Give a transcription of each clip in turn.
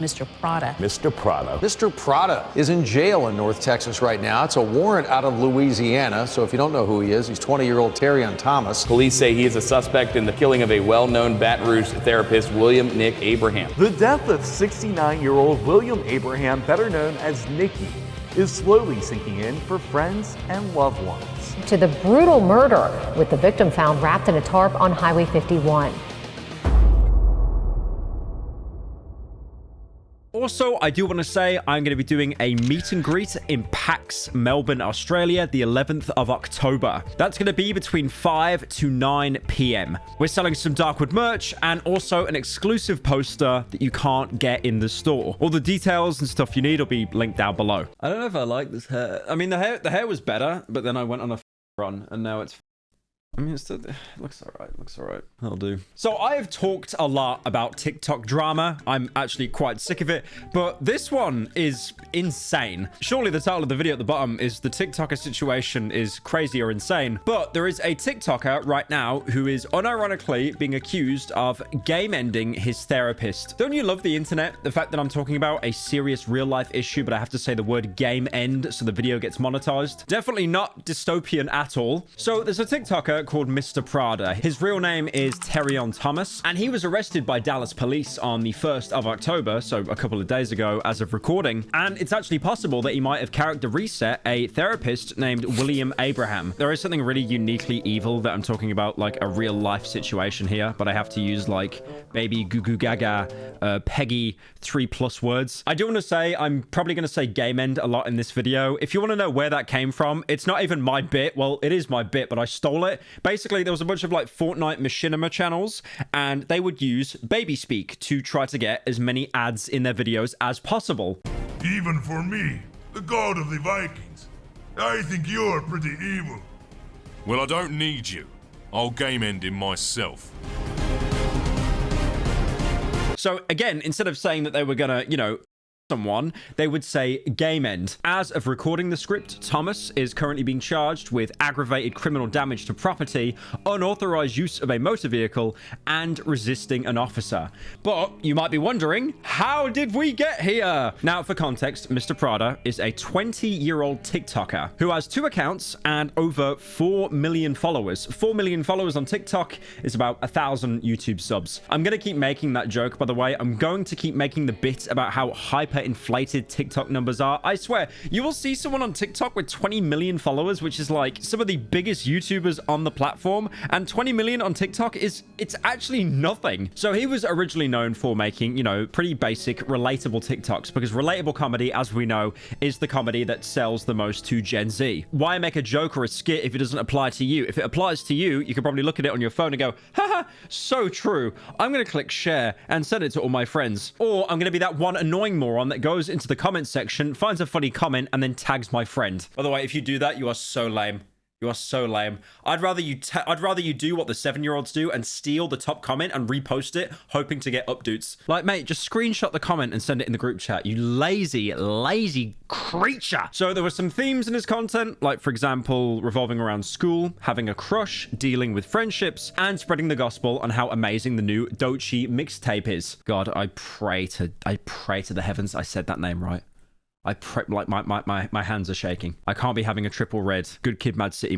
Mr. Prada. Mr. Prada. Mr. Prada is in jail in North Texas right now. It's a warrant out of Louisiana. So if you don't know who he is, he's 20-year-old Terrion Thomas. Police say he is a suspect in the killing of a well-known Baton Rouge therapist, William Nick Abraham. The death of 69-year-old William Abraham, better known as Nicky, is slowly sinking in for friends and loved ones. To the brutal murder, with the victim found wrapped in a tarp on Highway 51. Also, I do want to say I'm going to be doing a meet and greet in PAX Melbourne, Australia, the 11th of October. That's going to be between 5 to 9 p.m. We're selling some Darkwood merch and also an exclusive poster that you can't get in the store. All the details and stuff you need will be linked down below. I don't know if I like this hair. I mean, the hair was better, but then I went on a run and now it's... I mean, it looks all right. That'll do. So I have talked a lot about TikTok drama. I'm actually quite sick of it, but this one is insane. Surely the title of the video at the bottom is the TikToker situation is crazy or insane, but there is a TikToker right now who is unironically being accused of game ending his therapist. Don't you love the internet? The fact that I'm talking about a serious real life issue, but I have to say the word game end so the video gets monetized. Definitely not dystopian at all. So there's a TikToker called Mr. Prada. His real name is Terrion Thomas, and he was arrested by Dallas police on the 1st of October, so a couple of days ago as of recording, and it's actually possible that he might have character reset a therapist named William Abraham. There is something really uniquely evil that I'm talking about, like a real life situation here, but I have to use like baby goo goo gaga, Peggy 3+ words. I do want to say I'm probably going to say game end a lot in this video. If you want to know where that came from, it's not even my bit. Well, it is my bit, but I stole it. Basically, there was a bunch of like Fortnite machinima channels, and they would use baby speak to try to get as many ads in their videos as possible. Even for me, the god of the Vikings, I think you're pretty evil. Well, I don't need you. I'll game end him myself. So again, instead of saying that they were gonna, you know, someone, they would say game end. As of recording the script, Thomas is currently being charged with aggravated criminal damage to property, unauthorized use of a motor vehicle, and resisting an officer. But you might be wondering, how did we get here? Now, for context, Mr. Prada is a 20-year-old TikToker who has 2 accounts and over 4 million followers. 4 million followers on TikTok is about 1,000 YouTube subs. I'm going to keep making that joke, by the way. I'm going to keep making the bit about how inflated TikTok numbers are. I swear, you will see someone on TikTok with 20 million followers, which is like some of the biggest YouTubers on the platform, and 20 million on TikTok it's actually nothing. So he was originally known for making, you know, pretty basic, relatable TikToks, because relatable comedy, as we know, is the comedy that sells the most to Gen Z. Why make a joke or a skit if it doesn't apply to you? If it applies to you, you can probably look at it on your phone and go, haha, so true. I'm going to click share and send it to all my friends. Or I'm going to be that one annoying moron that goes into the comment section, finds a funny comment, and then tags my friend. By the way, if you do that, you are so lame. You are so lame. I'd rather you do what the 7-year-olds do and steal the top comment and repost it, hoping to get updates. Like, mate, just screenshot the comment and send it in the group chat. You lazy creature. So there were some themes in his content, like, for example, revolving around school, having a crush, dealing with friendships, and spreading the gospel on how amazing the new Dochi mixtape is. God, I pray to the heavens I said that name right. I pray, like my hands are shaking. I can't be having a triple red. Good Kid, Mad City,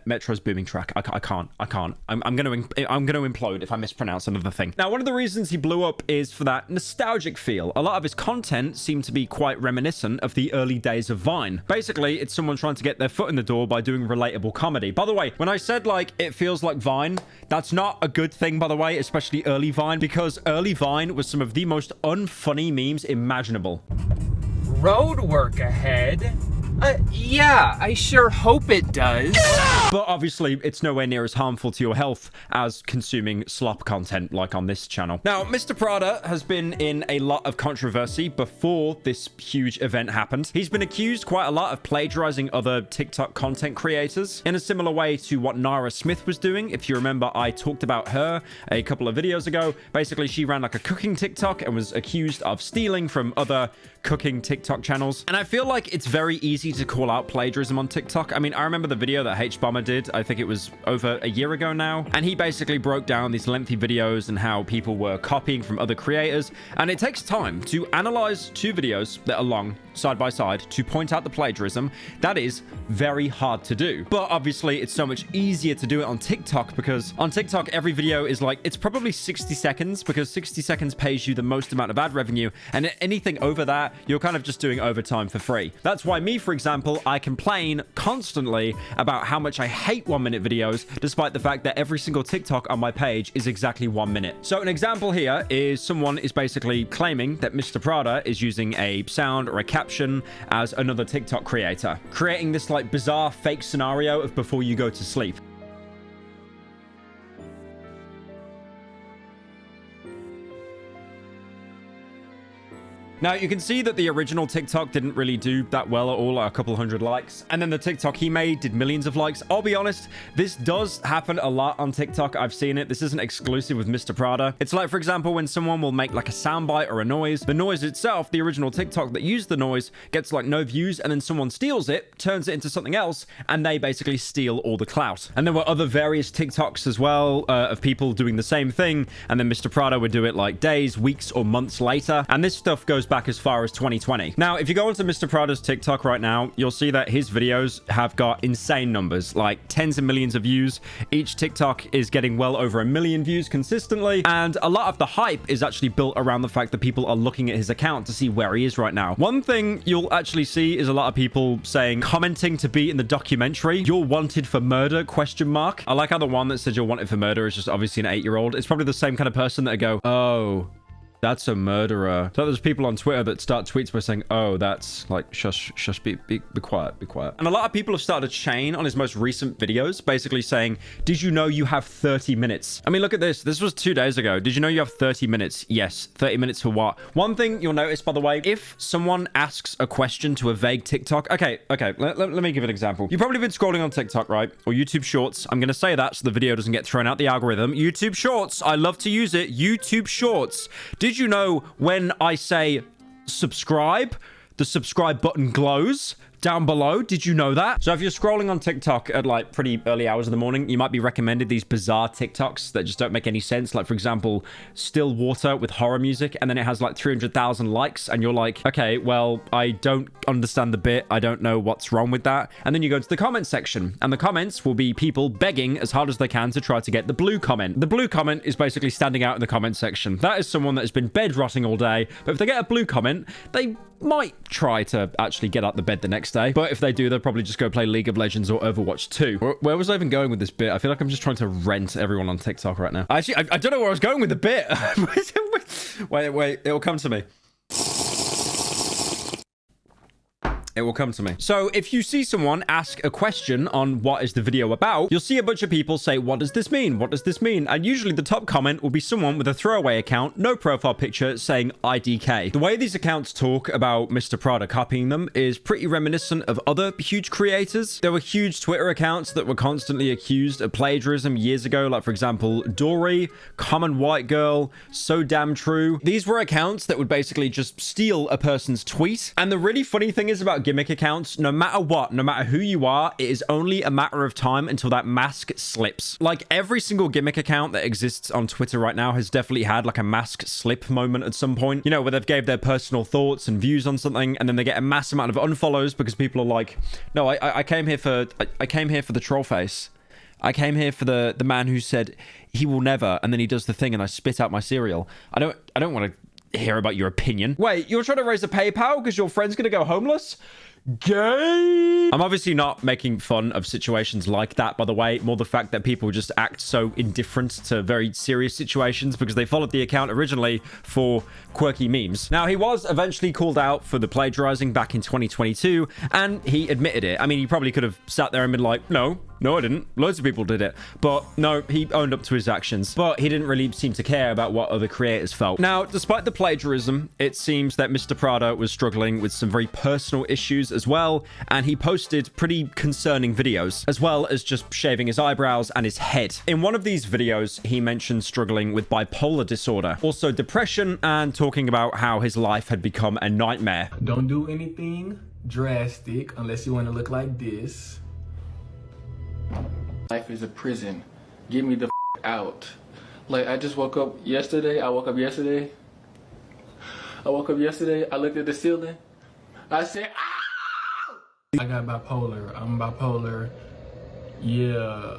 Metro's booming track. I can't. I'm gonna implode if I mispronounce another thing. Now, one of the reasons he blew up is for that nostalgic feel. A lot of his content seemed to be quite reminiscent of the early days of Vine. Basically, it's someone trying to get their foot in the door by doing relatable comedy. By the way, when I said like it feels like Vine, that's not a good thing, by the way, especially early Vine, because early Vine was some of the most unfunny memes imaginable. Road work ahead? Yeah, I sure hope it does. But obviously, it's nowhere near as harmful to your health as consuming slop content like on this channel. Now, Mr. Prada has been in a lot of controversy before this huge event happened. He's been accused quite a lot of plagiarizing other TikTok content creators in a similar way to what Nara Smith was doing. If you remember, I talked about her a couple of videos ago. Basically, she ran like a cooking TikTok and was accused of stealing from other cooking TikTok channels. And I feel like it's very easy easy to call out plagiarism on TikTok. I mean, I remember the video that H-Bomber did. I think it was over a year ago now. And he basically broke down these lengthy videos and how people were copying from other creators. And it takes time to analyze two videos that are long, side by side, to point out the plagiarism. That is very hard to do. But obviously, it's so much easier to do it on TikTok, because on TikTok, every video is like, it's probably 60 seconds, because 60 seconds pays you the most amount of ad revenue. And anything over that, you're kind of just doing overtime for free. That's why me, for example, I complain constantly about how much I hate 1-minute videos, despite the fact that every single TikTok on my page is exactly 1 minute. So an example here is someone is basically claiming that Mr. Prada is using a sound or a caption as another TikTok creator, creating this like bizarre fake scenario of before you go to sleep. Now, you can see that the original TikTok didn't really do that well at all, like a couple hundred likes. And then the TikTok he made did millions of likes. I'll be honest, this does happen a lot on TikTok. I've seen it. This isn't exclusive with Mr. Prada. It's like, for example, when someone will make like a soundbite or a noise, the noise itself, the original TikTok that used the noise, gets like no views, and then someone steals it, turns it into something else, and they basically steal all the clout. And there were other various TikToks as well of people doing the same thing, and then Mr. Prada would do it like days, weeks, or months later. And this stuff goes back as far as 2020. Now, if you go onto Mr. Prada's TikTok right now, you'll see that his videos have got insane numbers, like tens of millions of views. Each TikTok is getting well over 1 million views consistently, and a lot of the hype is actually built around the fact that people are looking at his account to see where he is right now. One thing you'll actually see is a lot of people saying, commenting to be in the documentary, "You're wanted for murder?" ? I like how the one that said you're wanted for murder is just obviously an 8-year-old. It's probably the same kind of person that go, "Oh, that's a murderer." So there's people on Twitter that start tweets by saying, "Oh, that's like, shush, be quiet, be quiet." And a lot of people have started a chain on his most recent videos, basically saying, "Did you know you have 30 minutes? I mean, look at this. This was 2 days ago. Did you know you have 30 minutes? Yes. 30 minutes for what? One thing you'll notice, by the way, if someone asks a question to a vague TikTok, okay, let me give an example. You've probably been scrolling on TikTok, right? Or YouTube Shorts. I'm going to say that so the video doesn't get thrown out the algorithm. YouTube Shorts. I love to use it. YouTube Shorts. Did you know when I say subscribe, the subscribe button glows down below? Did you know that? So if you're scrolling on TikTok at like pretty early hours of the morning, you might be recommended these bizarre TikToks that just don't make any sense. Like, for example, still water with horror music, and then it has like 300,000 likes, and you're like, okay, well, I don't understand the bit. I don't know what's wrong with that. And then you go to the comment section, and the comments will be people begging as hard as they can to try to get the blue comment. The blue comment is basically standing out in the comment section. That is someone that has been bed rotting all day, but if they get a blue comment, they might try to actually get out the bed the next day. But if they do, they'll probably just go play League of Legends or Overwatch 2. Where was I even going with this bit? I feel like I'm just trying to rent everyone on TikTok right now. Actually, I don't know where I was going with the bit. Wait, it'll come to me. It will come to me. So if you see someone ask a question on what is the video about, you'll see a bunch of people say, "What does this mean? What does this mean?" And usually the top comment will be someone with a throwaway account, no profile picture, saying IDK. The way these accounts talk about Mr. Prada copying them is pretty reminiscent of other huge creators. There were huge Twitter accounts that were constantly accused of plagiarism years ago, like, for example, Dory, Common White Girl, So Damn True. These were accounts that would basically just steal a person's tweet. And the really funny thing is about gimmick accounts, no matter what, no matter who you are, it is only a matter of time until that mask slips. Like, every single gimmick account that exists on Twitter right now has definitely had like a mask slip moment at some point, you know, where they've gave their personal thoughts and views on something, and then they get a mass amount of unfollows because people are like, "No, I came here for the troll face. I came here for the man who said he will never, and then he does the thing and I spit out my cereal. I don't want to hear about your opinion." Wait, you're trying to raise a PayPal because your friend's gonna go homeless? Gay. I'm obviously not making fun of situations like that, by the way. More the fact that people just act so indifferent to very serious situations because they followed the account originally for quirky memes. Now, he was eventually called out for the plagiarizing back in 2022, and he admitted it. I mean, he probably could have sat there and been like, no, I didn't. Loads of people did it. But no, he owned up to his actions. But he didn't really seem to care about what other creators felt. Now, despite the plagiarism, it seems that Mr. Prada was struggling with some very personal issues as well, and he posted pretty concerning videos, as well as just shaving his eyebrows and his head. In one of these videos, he mentioned struggling with bipolar disorder, also depression, and talking about how his life had become a nightmare. Don't do anything drastic unless you want to look like this. Life is a prison. Get me the out. Like, I just woke up yesterday. I looked at the ceiling. I said, ah! I got bipolar. I'm bipolar. Yeah.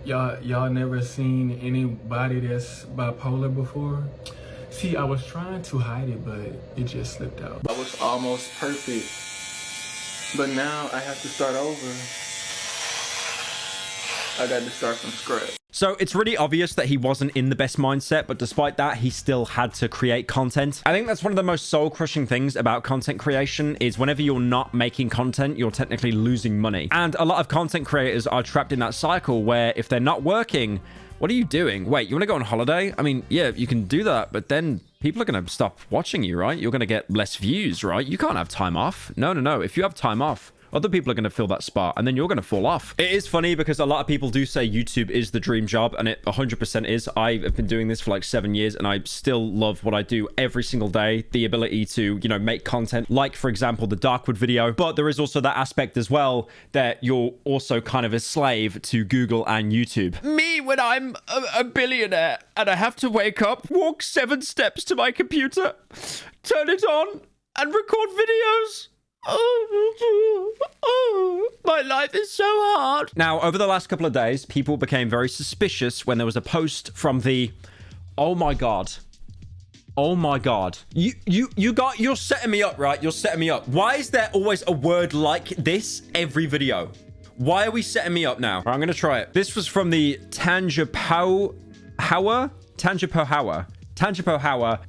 Y'all never seen anybody that's bipolar before? See, I was trying to hide it, but it just slipped out. I was almost perfect, but now I have to start over. I got to start from scratch. So it's really obvious that he wasn't in the best mindset, but despite that, he still had to create content. I think that's one of the most soul-crushing things about content creation is whenever you're not making content, you're technically losing money. And a lot of content creators are trapped in that cycle where if they're not working, what are you doing? Wait, you want to go on holiday? I mean, yeah, you can do that, but then people are going to stop watching you, right? You're going to get less views, right? You can't have time off. No. If you have time off, other people are going to fill that spot and then you're going to fall off. It is funny because a lot of people do say YouTube is the dream job, and it 100% is. I have been doing this for like 7 years and I still love what I do every single day. The ability to, you know, make content like, for example, the Darkwood video. But there is also that aspect as well that you're also kind of a slave to Google and YouTube. Me, when I'm a billionaire and I have to wake up, walk 7 steps to my computer, turn it on and record videos. My life is so hard. Now, over the last couple of days, people became very suspicious when there was a post from the... Oh my god. You're setting me up, right?'re setting me up. Why is there always a word like this every video? Why are we setting me up now? Right, I'm gonna try it. This was from the Tangipahoa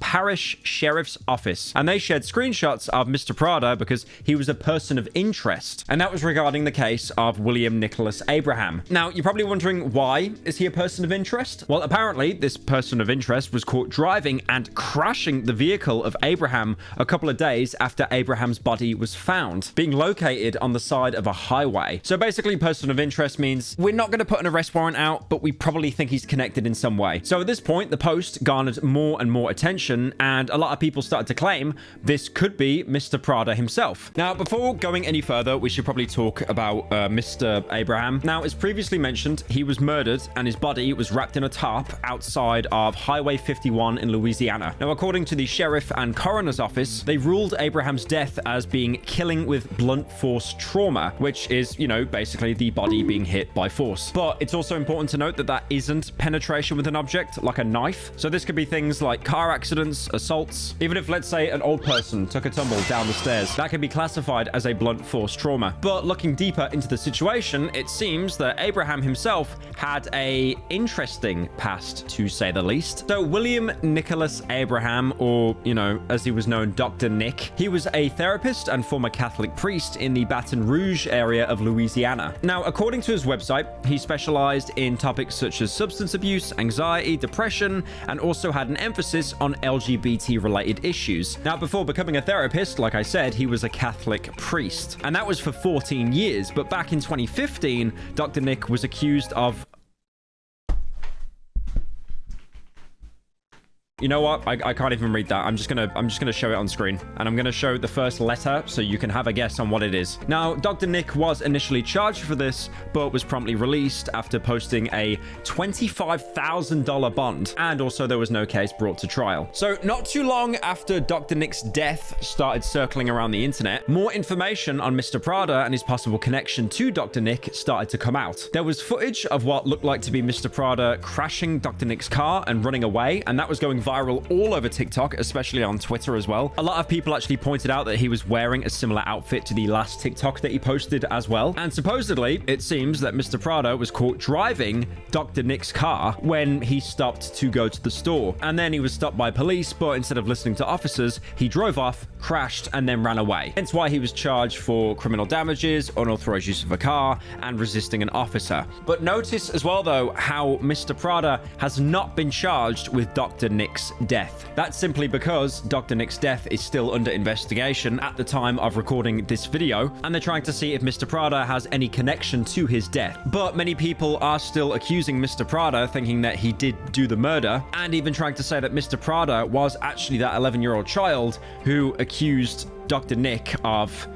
Parish Sheriff's Office, and they shared screenshots of Mr. Prada because he was a person of interest, and that was regarding the case of William Nicholas Abraham. Now, you're probably wondering, why is he a person of interest? Well, apparently, this person of interest was caught driving and crashing the vehicle of Abraham a couple of days after Abraham's body was found, being located on the side of a highway. So basically, person of interest means we're not going to put an arrest warrant out, but we probably think he's connected in some way. So at this point, the post garnered more and more attention, and a lot of people started to claim this could be Mr. Prada himself. Now, before going any further, we should probably talk about Mr. Abraham. Now, as previously mentioned, he was murdered and his body was wrapped in a tarp outside of Highway 51 in Louisiana. Now, according to the sheriff and coroner's office, they ruled Abraham's death as being killing with blunt force trauma, which is, you know, basically the body being hit by force. But it's also important to note that that isn't penetration with an object like a knife. So this could be things like car accidents, assaults. Even if, let's say, an old person took a tumble down the stairs, that could be classified as a blunt force trauma. But looking deeper into the situation, it seems that Abraham himself had a interesting past, to say the least. So William Nicholas Abraham, or, you know, as he was known, Dr. Nick, he was a therapist and former Catholic priest in the Baton Rouge area of Louisiana. Now, according to his website, he specialized in topics such as substance abuse, anxiety, depression, and also had an emphasis on LGBT-related issues. Now, before becoming a therapist, like I said, he was a Catholic priest, and that was for 14 years. But back in 2015, Dr. Nick was accused of... You know what? I can't even read that. I'm just gonna show it on screen, and I'm gonna show the first letter so you can have a guess on what it is. Now, Dr. Nick was initially charged for this, but was promptly released after posting a $25,000 bond, and also there was no case brought to trial. So not too long after Dr. Nick's death started circling around the internet, more information on Mr. Prada and his possible connection to Dr. Nick started to come out. There was footage of what looked like to be Mr. Prada crashing Dr. Nick's car and running away, and that was going viral all over TikTok, especially on Twitter as well. A lot of people actually pointed out that he was wearing a similar outfit to the last TikTok that he posted as well. And supposedly, it seems that Mr. Prada was caught driving Dr. Nick's car when he stopped to go to the store. And then he was stopped by police, but instead of listening to officers, he drove off, crashed, and then ran away. Hence why he was charged for criminal damages, unauthorized use of a car, and resisting an officer. But notice as well, though, how Mr. Prada has not been charged with Dr. Nick's death. That's simply because Dr. Nick's death is still under investigation at the time of recording this video, and they're trying to see if Mr. Prada has any connection to his death. But many people are still accusing Mr. Prada, thinking that he did do the murder, and even trying to say that Mr. Prada was actually that 11-year-old child who accused Dr. Nick of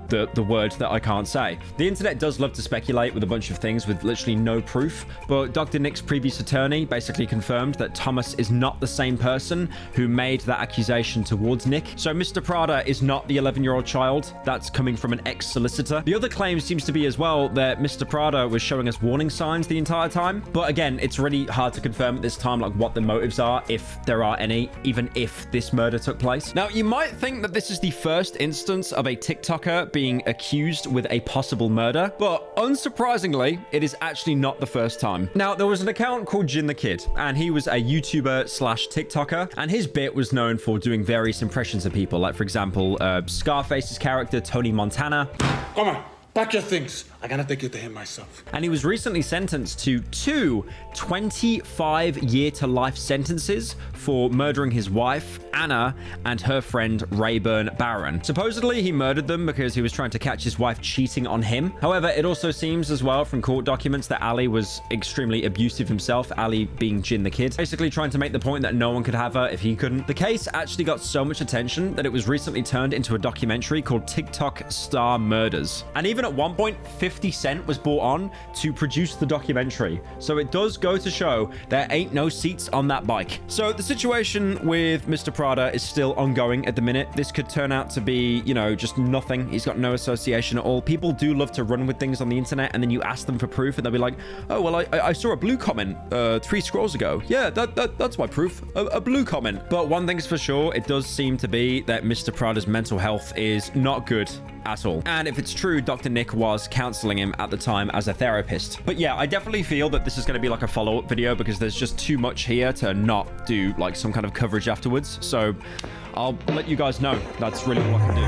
the word that I can't say. The internet does love to speculate with a bunch of things with literally no proof, but Dr. Nick's previous attorney basically confirmed that Thomas is not the same person who made that accusation towards Nick. So Mr. Prada is not the 11-year-old child. That's coming from an ex-solicitor. The other claim seems to be as well that Mr. Prada was showing us warning signs the entire time. But again, it's really hard to confirm at this time like what the motives are, if there are any, even if this murder took place. Now, you might think that this is the first instance of a TikToker being accused with a possible murder, but unsurprisingly, it is actually not the first time. Now, there was an account called Jin the Kid, and he was a YouTuber slash TikToker, and his bit was known for doing various impressions of people, like, for example, Scarface's character, Tony Montana. Come on, pack your things. I gotta take you to him myself. And he was recently sentenced to 2 25-year-to-life sentences for murdering his wife, Anna, and her friend, Rayburn Barron. Supposedly, he murdered them because he was trying to catch his wife cheating on him. However, it also seems as well from court documents that Ali was extremely abusive himself, Ali being Jin the Kid, basically trying to make the point that no one could have her if he couldn't. The case actually got so much attention that it was recently turned into a documentary called TikTok Star Murders. And even at one point, 50 Cent was brought on to produce the documentary. So it does go to show there ain't no seats on that bike. So the situation with Mr. Prada is still ongoing at the minute. This could turn out to be, you know, just nothing. He's got no association at all. People do love to run with things on the internet, and then you ask them for proof and they'll be like, oh, well, I saw a blue comment 3 scrolls ago. Yeah, that's my proof. A blue comment. But one thing's for sure, it does seem to be that Mr. Prada's mental health is not good at all. And if it's true, Dr. Nick was counseling him at the time as a therapist. But yeah, I definitely feel that this is going to be like a follow-up video because there's just too much here to not do like some kind of coverage afterwards. So I'll let you guys know. That's really all I can do.